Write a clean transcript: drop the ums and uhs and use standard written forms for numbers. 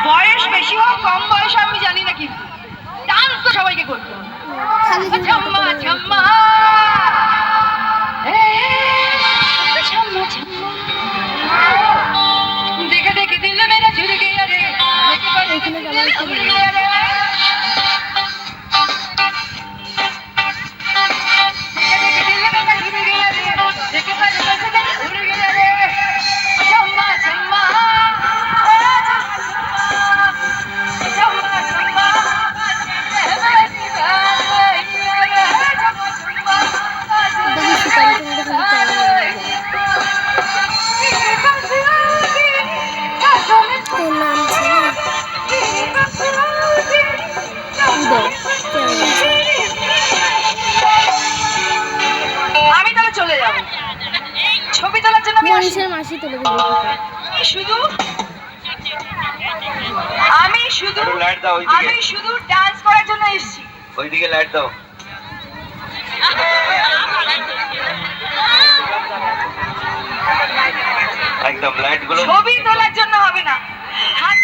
বয়স বেশি হোক কম বয়স আমি জানি না, কিন্তু ডান্স তো সবাইকে করতে হবে। ঝম্মা ঝম্মা দেখে দেখে দিল মেরা ঝুর গয়া রে, এখানে গান উড় গয়া রে। আমি তাহলে চলে যাব ছবি তোলার জন্য। মনীষের মাসি তুলে দেবে। আমি শুধু ডান্স করার জন্য এসেছি। ওইদিকে লাইট দাও। একদম লাইট গুলো ছবি তোলার জন্য হবে না, হাত